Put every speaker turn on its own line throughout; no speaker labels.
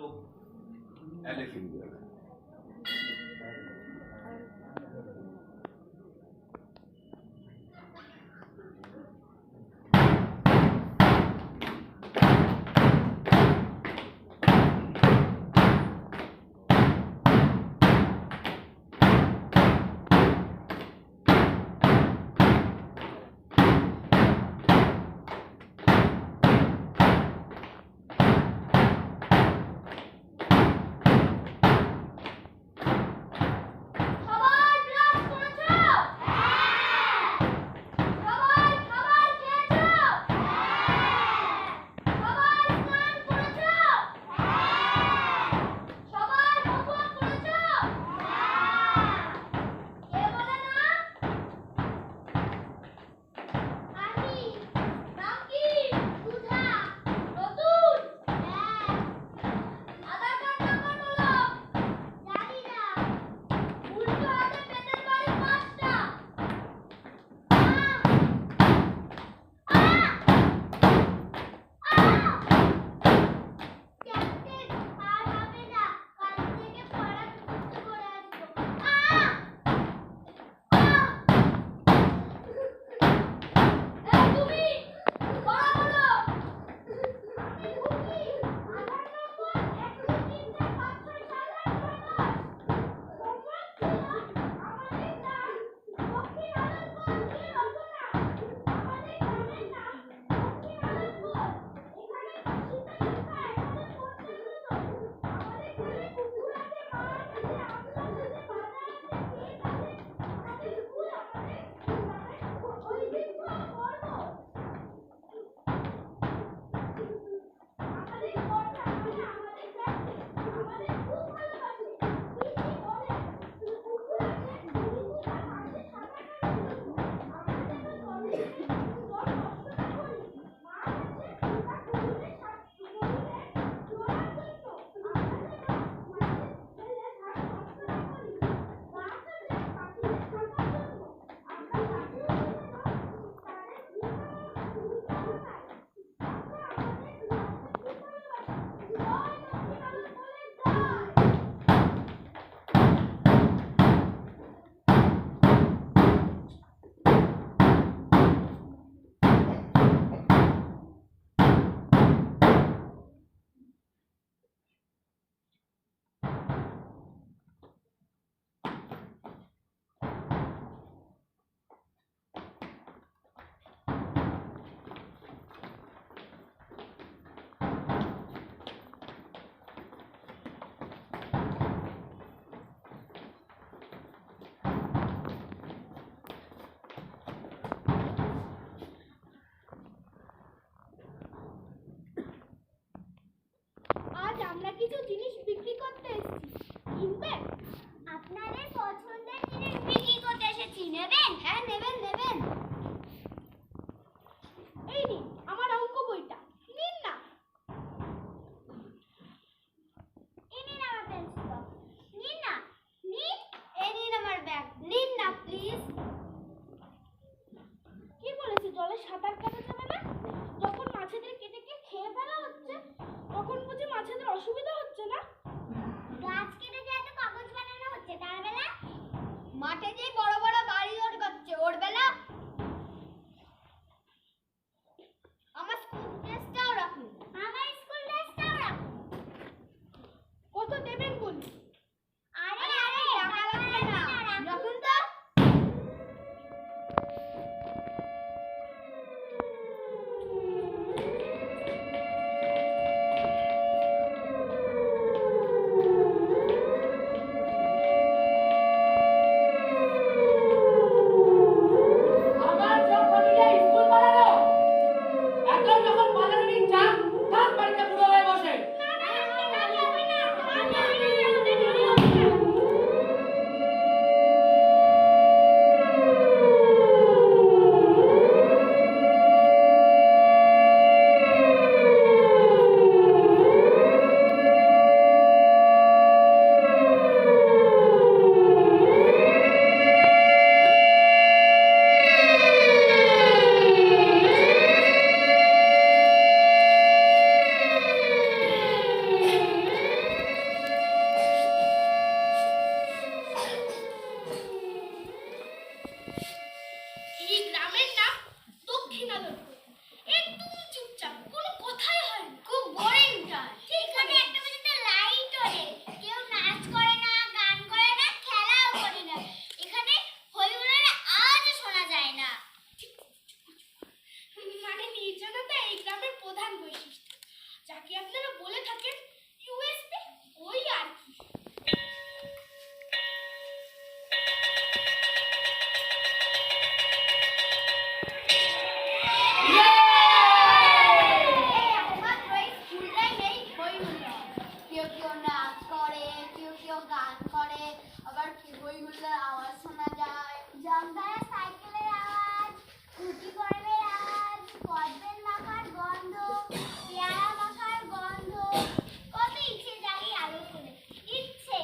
stroke LFE.
কেউ গান করে, আবার বই হুল্লোর আওয়াজ শোনা যায়, জমদারা সাইকেলের আওয়াজ, ঘুটি গরমের আওয়াজ, কদবেল মাখার গন্ধ, পেয়ারা মাখার গন্ধ। কত ইচ্ছে জানি আলো করে ইচ্ছে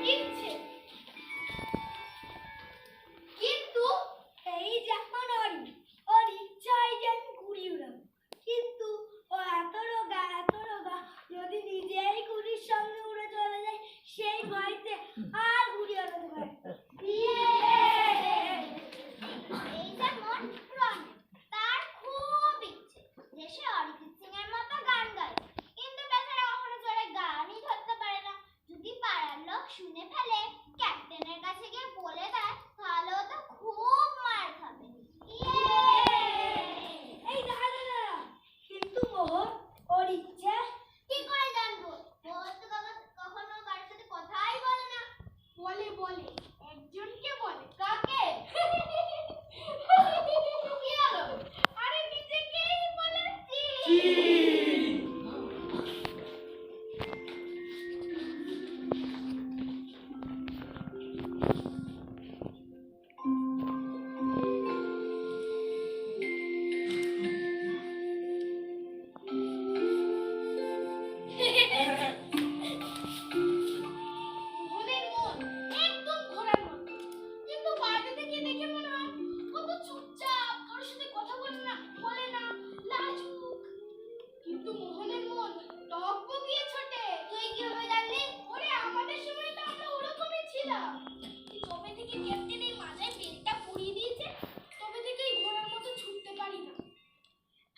ইচ্ছে কিন্তু এই যেমন ওর ইচ্ছা হয় যে আমি ঘুড়ি উড়াবো, কিন্তু ও এত রোগা যদি নিজেই ঘুড়ির সঙ্গে উড়ে চলে যায় সেই ভয়তে আর ঘুড়ি ওড়াতে পারে না। এই যেমন রন, তার খুব ইচ্ছে যে সে অরিজিৎ সিং এর মতো গান গায়, কিন্তু বেচারা কখনো জোরে গানই ধরতে পারে না। যদি পাড়ার লোক শুনে ফেলে, ক্যাপ্টেনের কাছে গিয়ে বলে দেয়, তাহলে ও তো খুব মার খাবে। এই দাঁড়া, কিন্তু মোহন ওর ইচ্ছে কি করে জানবো? মোহন তো কখনো কারোর সাথে কথাই বলে না। বলে একজনকে বলে। কাকে? কি হলো? আরে নিজেকেই বলেছি। মোহনের মন একদম ঘোড়ার মতো, কিন্তু বাইরে থেকে দেখে মনে হয় কত চুপচাপ, কারোর সাথে কথা বলে না, লাজুক। কিন্তু মোহনের মন টকবগিয়ে ছোটে। তুই কিভাবে জানলি? ওরে আমাদের সময় তো আমরা ওরকমই ছিলাম। যবে থেকে ক্যাপ্টেন এই মাথায় বেলটা পরিয়ে দিয়েছে, তবে থেকে এই ঘোড়ার মতো ছুটতে পারি না।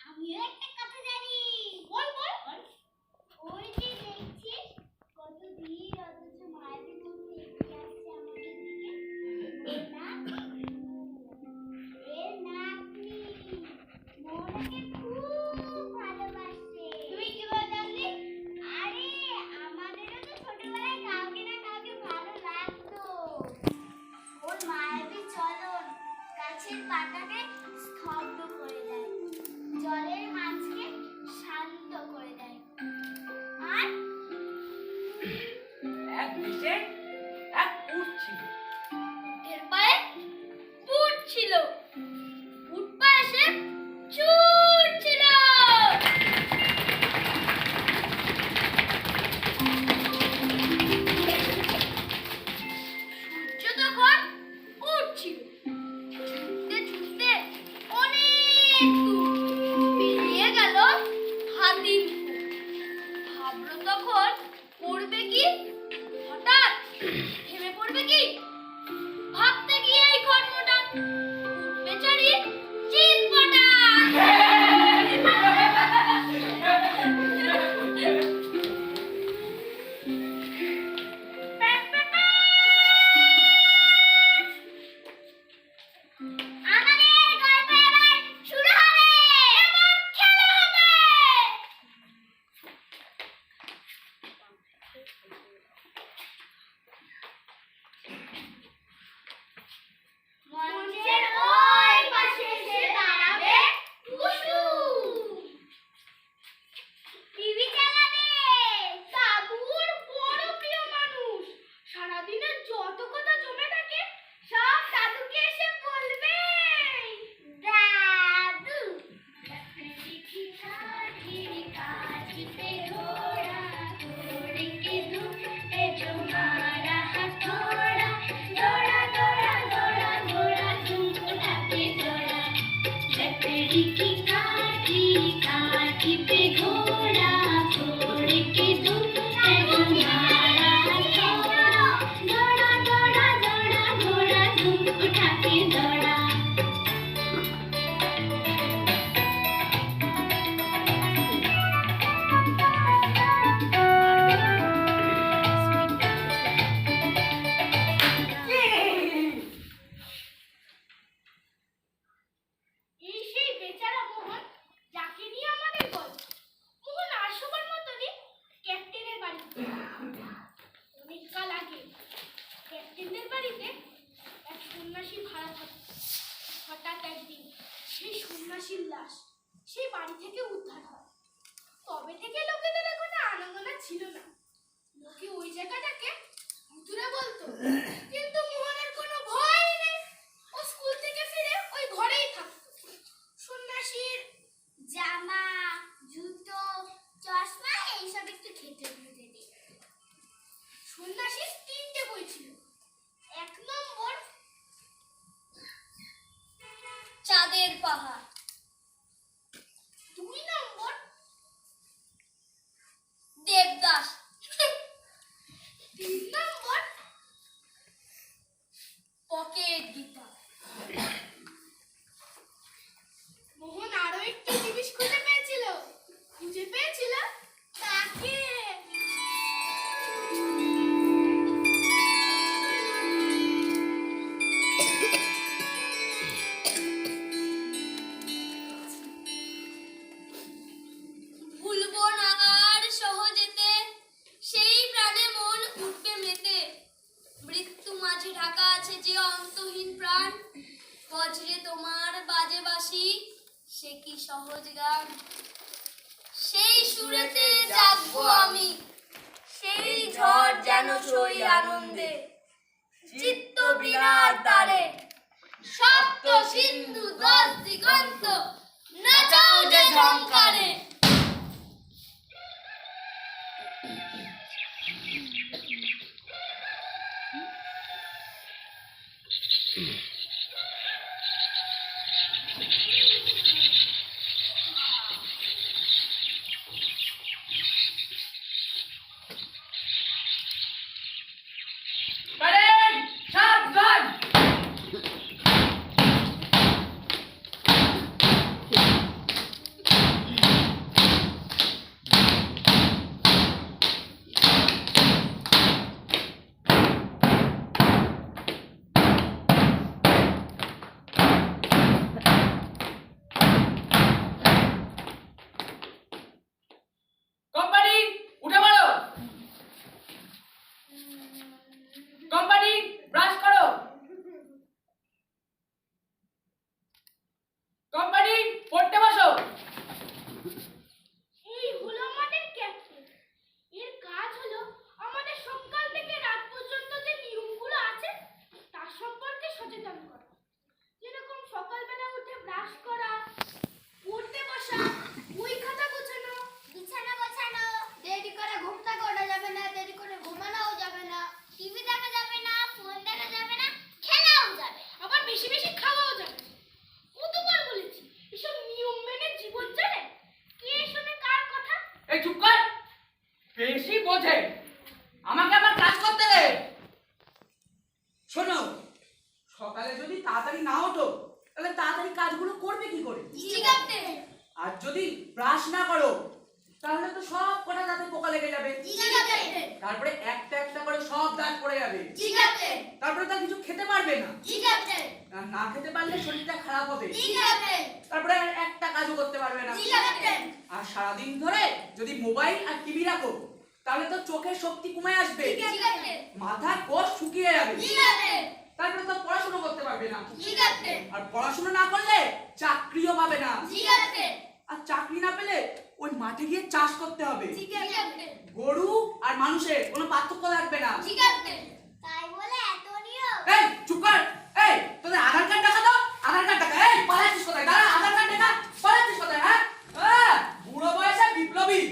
আমিও একটা কথা জানি। বল। ওই যে দেখছিস কত ধীর অথচ মায়াবী মূর্তি এগিয়ে আসছে আমাদের দিকে, এর নাতনি মোহনাকে খুব ভালোবাসে। তুই কিভাবে জানলি? আরে আমাদেরও তো ছোটবেলায় কাউকে না কাউকে ভালো লাগতো। ওর মায়াবী চলন গাছের পাতাকে স্তব্ধ করে দেয়, জলের মাছকে শান্ত করে দেয়। আর
এক দেশে এক উট ছিল।
এর পায়ে বুট ছিল, বুট পায়ে সে চুট ছিল। সূর্য তখন উঠছিল, ছুটতে অনেক দূর পেরিয়ে গেল হাতির উপর। ভাবলো তখন পড়বে কি, হঠাৎ থেমে পড়বে কি। ভাবতে গিয়ে এই ঘটনাটা বেচারি চিৎপটা। আমাদের গল্প এবার শুরু হবে, এবার খেলা হবে। মঞ্চের ওই পাশে এসে দাঁড়াবে টুসু। টিভি চালাবে দাদুর বড় প্রিয় মানুষ। সারাদিনের যত কথা জমে থাকে সব দাদুকে এসে বলবে। দাদু लकड़ी की काठी काठी पे घोड़ा, घोड़े के दुम है तुम्हारा हथौड़ा, दौड़ा दौड़ा दौड़ा घोड़ा धूम उठा के दौड़ा। এই সেই বেচারা মোহন, যাকে নিয়ে আমাদের গল্প। মোহন আর সবার মতনই ক্যাপ্টেনের বাড়িতে। অনেক কাল আগে ক্যাপ্টেনের বাড়িতে এক সন্ন্যাসী ভাড়া থাকত। হঠাৎ একদিন সেই সন্ন্যাসীর লাশ সেই বাড়ি থেকে উদ্ধার হয়। তবে থেকে লোকেদের কোনো আনাগোনা ছিল না। লোকে ওই জায়গাটাকে ভুতুড়ে বলতো, কিন্তু মোহনের কোনো ভয় নেই। ও স্কুল থেকে ফিরে ওই ঘরেই থাকতো। সন্ন্যাসীর জামা, জুতো, চশমা এইসব একটু খেতে খুঁজে দিই। সন্ন্যাসীর 3টে বই ছিল। 1 নম্বর চাঁদের পাহাড়, 2 নম্বর দেবদাস, 3 নম্বর পকেট গীতা। মোহন আরো একটি জিনিস খুঁজে পেয়েছিল তাকে। ভুলবো না আর সহজেতে, সেই প্রাণে মন উঠবে মেতে। মৃত্যু মাঝে ঢাকা আছে যে অন্তহীন প্রাণ, বজ্রে তোমার বাজে বাঁশি, সে কি সহজ গান। সেই সুরেতে জাগবো আমি, সেই ঝড় যেন সই আনন্দে, চিত্ত বিনার তারে, সপ্ত সিন্ধু 10 দিগন্ত, নাচাও যে ঝংকারে।
সাবধান। কোম্পানি উঠে পড়ো। কোম্পানি ব্রাশ করো। কোম্পানি পড়তে বসো।
এই হলো আমাদের ক্যাপ্টেন। এর কাজ হলো আমাদের সকাল থেকে রাত পর্যন্ত যে নিয়মগুলো আছে তার সম্পর্কে সচেতন করা। যেরকম সকালবেলা উঠে ব্রাশ করা, পড়তে বসা, বই খাতা গোছানো, বিছানা গোছানো, দেরি করে ঘুমটা করা যাবে না, দেরি করে ঘুমানোও যাবে না, টিভি দেখা যাবে না, ফোন দেখা যাবে না, খেলাও যাবে, আবার বেশি বেশি খাওয়াও যাবে না। কতবার বলেছি এসব নিয়ম মেনে জীবন চলে, কে শোনে কার কথা?
এই চুপ কর, বেশি বোঝে। আমাকে আবার কাজ করতে দে। শোনো, সকালে যদি তাড়াতাড়ি না ওঠো তাহলে তাড়াতাড়ি কাজগুলো করবে কি করে?
জি ক্যাপ্টেন।
আর যদি ব্রাশ না করো তাহলে তো সব কটা দাঁতে পোকা লেগে যাবে।
জি ক্যাপ্টেন।
তারপরে একটা একটা করে সব দাঁত পড়ে যাবে।
জি ক্যাপ্টেন।
তারপরে তো কিছু খেতে পারবে না।
জি ক্যাপ্টেন।
আর না খেতে পারলে শরীরটা খারাপ হবে।
জি ক্যাপ্টেন।
তারপরে আর একটা কাজও করতে পারবে না।
জি ক্যাপ্টেন।
আর সারাদিন ধরে যদি মোবাইল আর টিভি রাখো তাহলে তো চোখের শক্তি কমে আসবে।
জি ক্যাপ্টেন।
মাথার কোষ শুকিয়ে যাবে।
জি ক্যাপ্টেন।
তারপরে তো পড়াশোনা করতে পারবে না।
জি ক্যাপ্টেন।
আর পড়াশোনা না করলে চাকরিও পাবে না।
জি ক্যাপ্টেন।
আর চাকরি না পেলে ওই মাঠে গিয়ে চাষ করতে হবে।
জি ক্যাপ্টেন।
গরু আর মানুষের কোনো পার্থক্য থাকবে না।
জি ক্যাপ্টেন। তাই বলে এত নিয়ম?
এই চুপ কর। এই তোদের আধার কার্ড দেখা দাও। আধার কার্ড দেখা। এই পালাচ্ছিস কোথায়? দাঁড়া, আধার কার্ড দেখা। পালাচ্ছিস কোথায়? হ্যাঁ, বুড়ো বয়সে বিপ্লবী।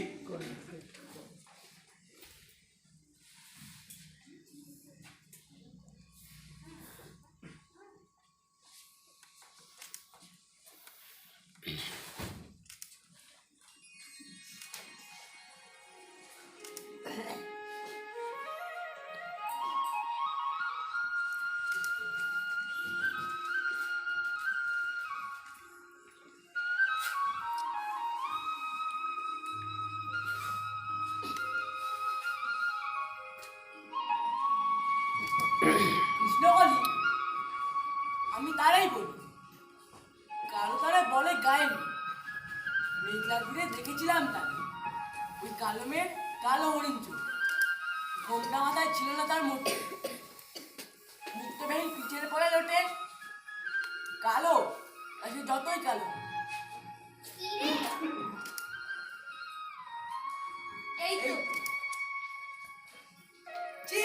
কৃষ্ণকলি, আমি তারাই বলি, কালো তারা বলে গায়েনি। মেঘলা ঘুরে দেখেছিলাম তাকে, ওই কালো মেয়ের কালো হরিণ চোখ, ঘোমটা মাথায় ছিল না তার মোটে, মুক্তবাহী পিঠের পরে লোটে, কালো আর সে যতই কালো
কি রে? এই তো।
চি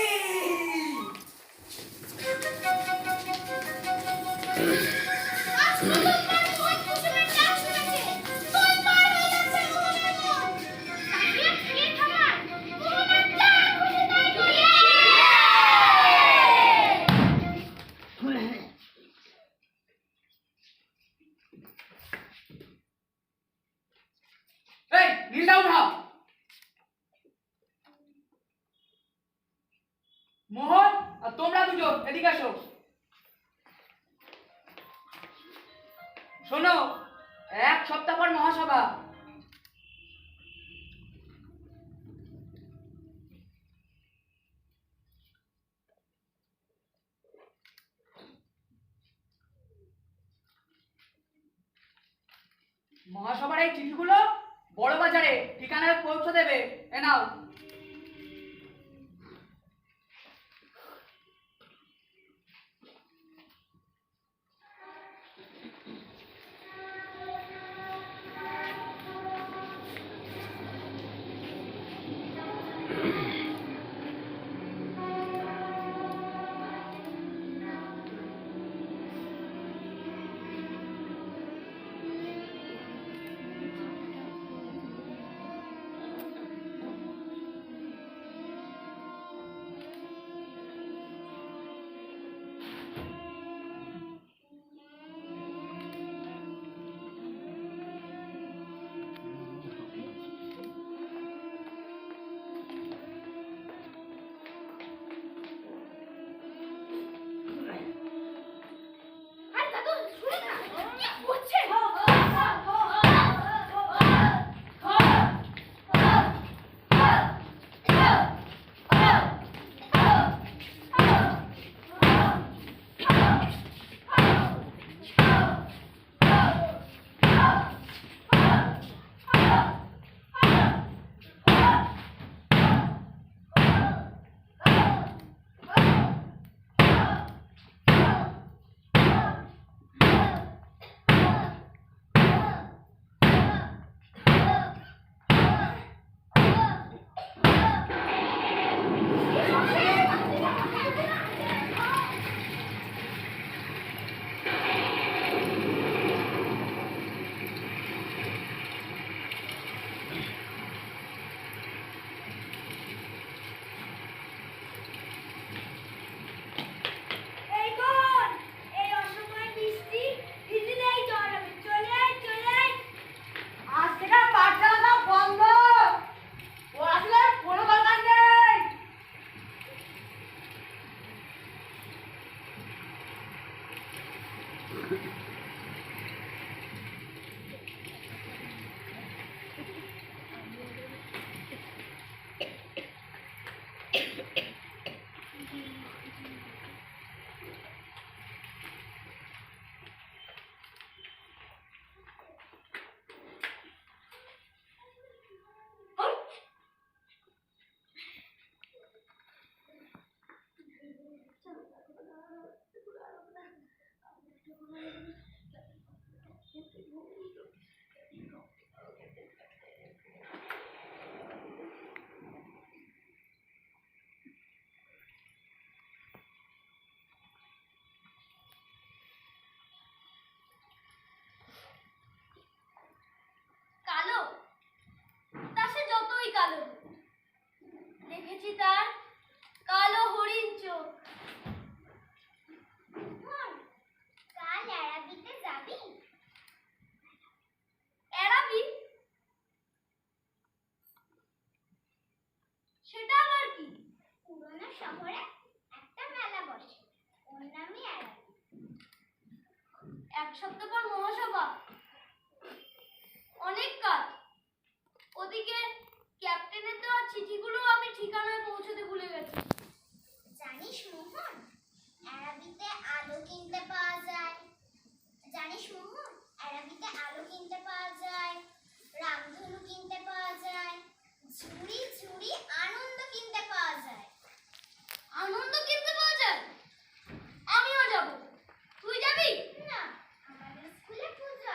আজ প্রথমবার মন কুসুমের ডাক শুনেছে। তোলপাড় হয়ে যাচ্ছে মোহনের মন। তাকিয়ে ফিরে থামার। মোহনের যা খুশি তাই করিয়ে।
এই নীলটা উঠাও। মোহন আর তোমরা দুজন এদিকে আসো। শোনো, এক সপ্তাহ পর মহাসভা। মহাসভার এই চিঠিগুলো বড় বাজারে ঠিকানায় পৌঁছে দেবে। এ নাও।
আর দাদু শুনে না কি করছে? এই কোন? এই অসময়ে বৃষ্টি ভিজলেই জ্বর হবে। চলে আয়, চলে আয়।
আজ থেকে পাঠশালা বন্ধ। পড়াশোনার কোনো দরকার নেই।
কালো তা সে যতই কালো হোক, দেখেছি তার কালো হরিণ চোখ। কাল এড়াবিতে যাবি? এড়াবি? সেটা আবার কি? পুরনো শহরে একটা মেলা বসে, ওর নামই এড়াবি। এক সপ্তাহ পর মহাসভা, অনেক কাজ। ওদিকে ক্যাপ্টেনের দেওয়া চিঠিগুলো আমি ঠিকানায় পৌঁছতে ভুলে গেছি। জানিস মোহন, অ্যারাবিতে আলো কিনতে পাওয়া যায়। জানিস মোহন, অ্যারাবিতে আলো কিনতে পাওয়া যায়, রামধনু কিনতে পাওয়া যায়, ঝুড়ি ঝুড়ি আনন্দ কিনতে পাওয়া যায়। আনন্দ কিনতে পাওয়া যায়? আমিও যাব। তুই যাবি? না, আমাদের স্কুলে পুজো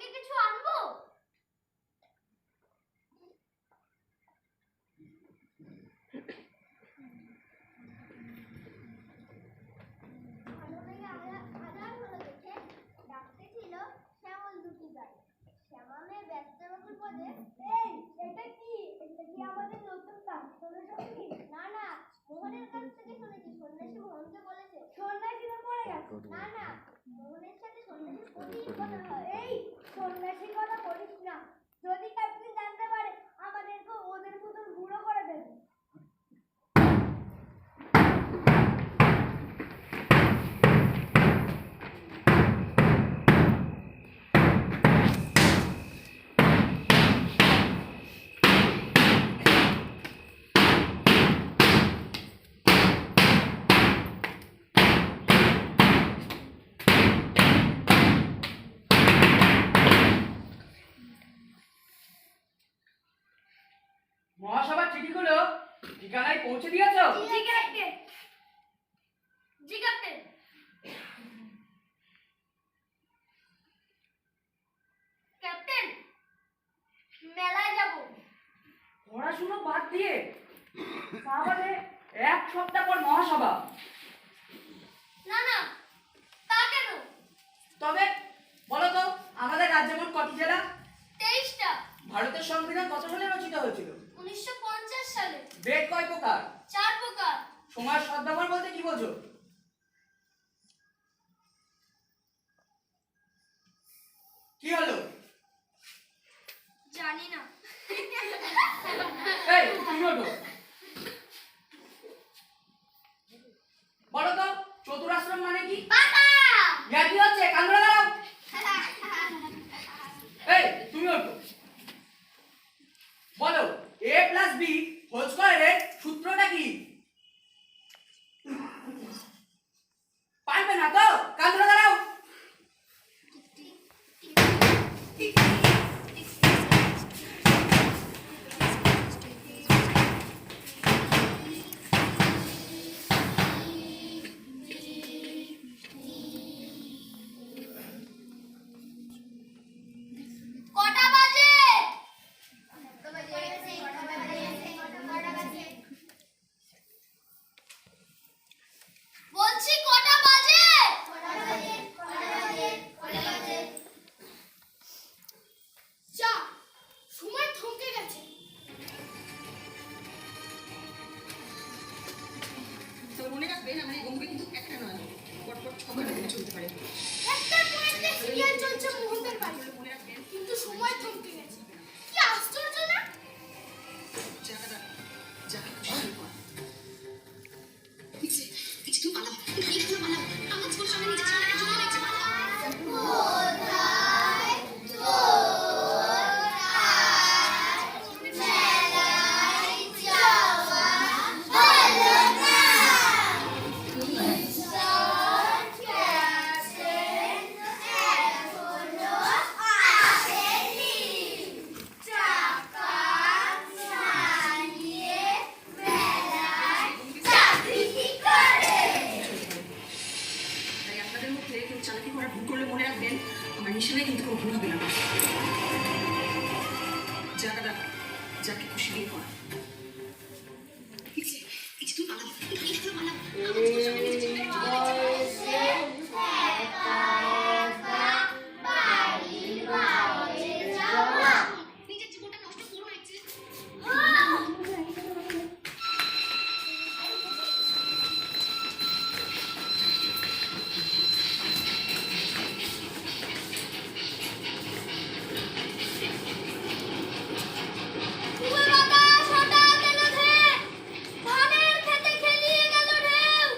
থেকে কিছু আনবো? আধার হলো দেখে ডাকতে ছিল শ্যামল দুটি গায়ে। শ্যামলের ব্যস্তবাবুর পদে, এই এটা কি? এটা কি আমাদের নতুন কাজ? সন্ন্যাসী? না না, মোহনের কাছ থেকে শুনেছি। সন্ন্যাসী মোহনকে বলেছে। সন্ন্যাসীরা পড়ে গেছে? না না, মোহনের সাথে সন্ন্যাসীর প্রচুর কথা হয়। এই সন্ন্যাসীর কথা বলিস না, যদি ক্যাপ্টেন জানতে পারে আমাদেরকে ওদের মতন বুড়ো করে দেবে।
মহাসভার চিঠিগুলো ঠিকানায় পৌঁছে দিয়েছো?
জি ক্যাপ্টেন। জি ক্যাপ্টেন। ক্যাপ্টেন, মেলায় যাব।
পড়াশুনো বাদ দিয়ে? তাহলে 1 সপ্তাহ পর মহাসভা।
না না, তা কেন?
তবে বলো তো, আমাদের রাজ্যে মোট কটি জেলা?
23টা।
ভারতের সংবিধান কত সালে রচিত হয়েছিল?
1950 সালে।
বেদ কয় প্রকার?
4 প্রকার।
সমাজ সদ্ব্যবহার বলতে কি বোঝো? কি হলো?
জানি না।
এই তুমি ওঠো। বলো তো, চতুরাশ্রম মানে কি?
বাবা!
ইয়া কি হচ্ছে? কান ধরে দাঁড়াও। এই তুমি ওঠো। বলো, a + b হোল স্কয়ারের সূত্রটা কি? পারবে না তো? কান ধরে দাঁড়াও।
কটা বাজে? বলছি কটা বাজে? যা, সময় থমকে গেছে।
তবে মনে রাখবেন আমার এই গম্ভীর কিন্তু একটা নয়, পরপর 6 ঘন্টা ধরে চলতে পারে।
একটার পর একটা সিরিয়াল চলছে মোহনদের বাড়ি,
মনে রাখবেন
কিন্তু সময় থমকে গেছে। কি আশ্চর্য না?
জায়গাটা যাকে খুশি কর। নিচে কিছু পালাও, কিছু পালাও, আওয়াজ করে সামনে নিচে চলে জমা লাগছে পালাও।
কোথায় তোরা মেলায় যাওয়া হলো না? এখনো আসেনি। টাকা ছাড়িয়ে মেলায় চাকরি করে।
তাই আপনাদের মধ্যে কেউ চালাকি করার ভুল করলে মনে রাখবেন আমার নিশানায় কিন্তু কোনো ভুল হবে না। জায়গাটা যাকে খুশি দিয়ে কর। কিছু পালাও, কিছু পালাও, আওয়াজ করে সামনে নিচে চলে জমা লাগছে পালাও। নিজের জীবনটা নষ্ট করো না একটু।
ফুল বাতাস হঠাৎ এলো ধেয়ে, ধানের খেতে খেলিয়ে গেল ঢেউ।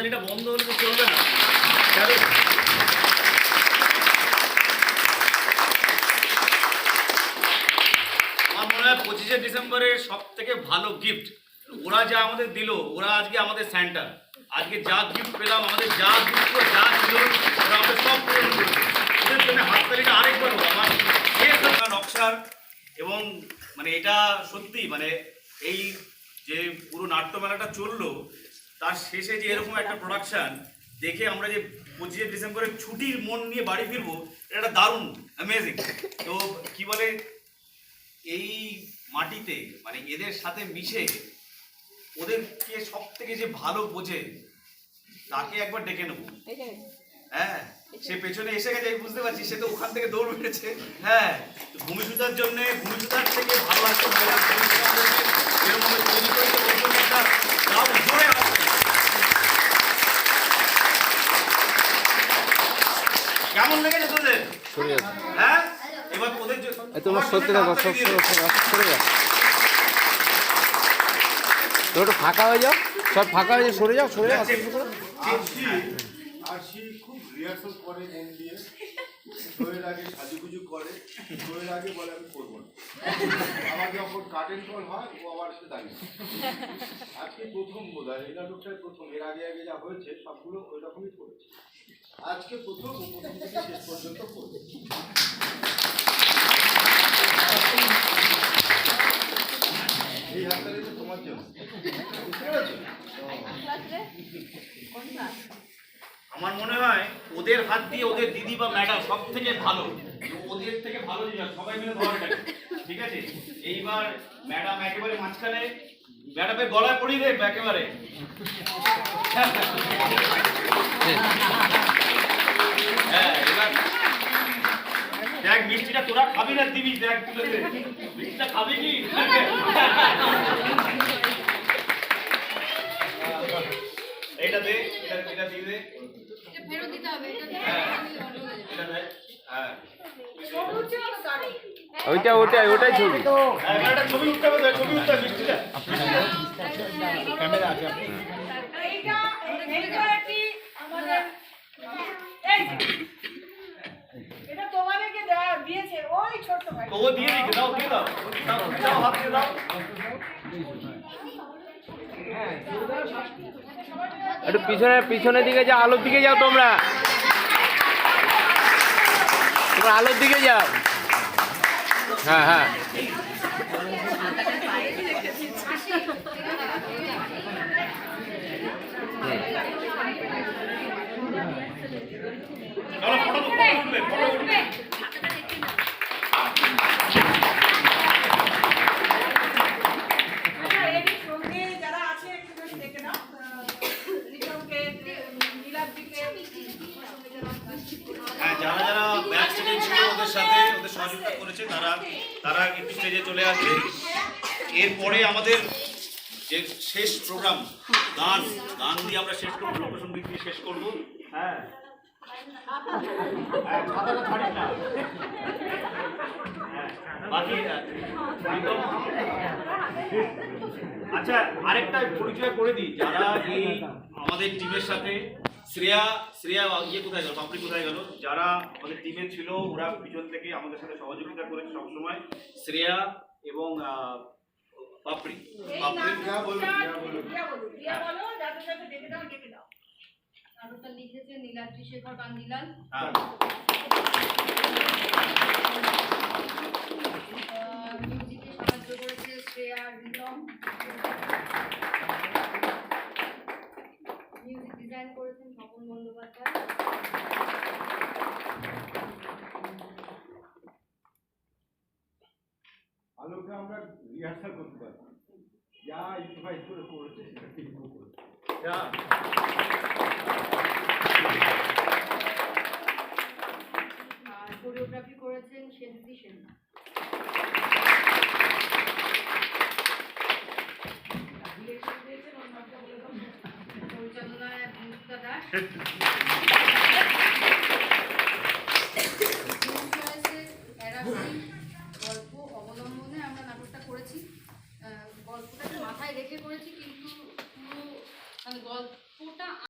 হাততালিটা বন্ধ হলে তো চলবে না। কারণ আমার মনে হয় 25শে ডিসেম্বরের সব থেকে ভালো গিফট ওরা যা আমাদের দিল, ওরা আজকে আমাদের স্যান্টা। আজকে যা গিফট পেলাম, আমাদের যা গিফট যা ছিল ওরা আমাদের সব পূরণ করেছে। ওদের জন্য হাততালিটা আরেকবার আমার নকশার। এবং মানে এটা সত্যি মানে এই যে পুরো নাট্যমেলাটা চললো তার শেষে যে এরকম একটা প্রোডাকশান দেখে আমরা যে 25শে ডিসেম্বরের ছুটির মন নিয়ে বাড়ি ফিরবো, এটা দারুণ অ্যামেজিং। তো কি বলে, এই মাটিতে মানে এদের সাথে মিশে ওদেরকে সব থেকে যে ভালো বোঝে তাকে একবার ডেকে নেবো। হ্যাঁ, সে পেছনে এসে গেছে, আমি বুঝতে পারছি, সে তো ওখান থেকে দৌড় মেরেছে। হ্যাঁ, ভূমিসুতার জন্য, ভূমিসুতার থেকে ভালো একটা মহিলা এরকম তৈরি করেছে, ওর জন্য একটা ক্রাউড জোরে আসছে। কেমন লেগেছে তোদের? হ্যাঁ, এবার ওদের
তোমার সত্যি দেখো, সব সরে যাও, একটু ফাঁকা হয়ে যাও, সব ফাঁকা হয়ে যাও, সরে যাও, সরে যাও।
আরশি খুব রিহার্সাল করে মন দিয়ে, শোয়ের আগে সাজুগুজু করে, শোয়ের আগে বলে আমি করবো না। আমার যখন কার্টেন কল হয় ও আবার এসে দাঁড়িয়ে। আজকে প্রথম বোধ হয় এই নাটকটাই প্রথম, এর আগে আগে যা হয়েছে সবগুলো ওই রকমই করেছে। আজকে প্রথম প্রথম থেকে শেষ পর্যন্ত করবে। এই হাততালিটা তোমার জন্য, বুঝতে পেরেছো?
আমার মনে হয় ওদের হাত দিয়ে ওদের দিদি বা ম্যাডাম সব থেকে ভালো, ওদের থেকে ভালো জিনিস সবাই মিলে ধরে থাকে, ঠিক আছে? এইবার ম্যাডাম একেবারে মাঝখানে, ম্যাডামের গলায় পড়িয়ে দেবে একেবারে। হ্যাঁ, এবার দেখ মিষ্টিটা তোরা খাবি না, দিবি দেখ, তুলে দে মিষ্টিটা খাবি কি? এটা দে, এটা দিয়ে দে,
ফেরত দিতে হবে।
এটা দে। হ্যাঁ,
ওইটাই ছবি।
একটা ছবি উঠতে হবে, ছবি উঠতে হবে মিষ্টিটা।
ক্যামেরা আছে
এটা তোমাদেরকে দিয়েছে ওই ছোট্ট ভাই।
তো ও দিয়ে দিকে দাও, দিয়ে দাও, দাও হাত দিয়ে দাও।
একটু পিছনের দিকে যাও, আলোর দিকে যাও, তোমরা আলোর দিকে যাও। হ্যাঁ হ্যাঁ,
চলো ফটো উঠবে, ফটো উঠবে।
সঙ্গে যারা আছে একটুখানি দেখে নাও, রিতমকে, নীলাদ্রিকে,
হ্যাঁ, যারা যারা ব্যাক স্টেজে ছিল ওদের সাথে ওদের সহযোগিতা করেছে তারা একটু স্টেজে চলে আসবে। এরপরে আমাদের যে শেষ প্রোগ্রাম গান দিয়ে আমরা শেষ করবো, লোকসঙ্গীত দিয়ে শেষ করবো। হ্যাঁ, খাতাটা ছাড়িস না। বাকি আচ্ছা, আরেকটা পরিচয় করে দিই, যারা এই আমাদের টিমের সাথে, শ্রেয়া ইয়ে কোথায় গেল, পাপড়ি কোথায় গেল, যারা আমাদের টিমে ছিল ওরা পিছন থেকে আমাদের সাথে সহযোগিতা করেছে সবসময়, শ্রেয়া এবং পাপড়ি।
নাটকটা লিখেছে নীলাদ্রি শেখর কান্দিলাল।
হ্যাঁ,
মিউজিকে সাহায্য করেছে শ্রেয়া রিতম। মিউজিক ডিজাইন করেছেন স্বপন বন্দ্যোপাধ্যায়।
আলোকে আমরা রিহার্সাল করতে পারি, যা ইম্প্রোভাইজ করে করেছে সেটা ঠিক করেছে।
আর কোরিওগ্রাফি করেছেন সেদিতি সেন। পরিচালনায় ভূমিকা দাস।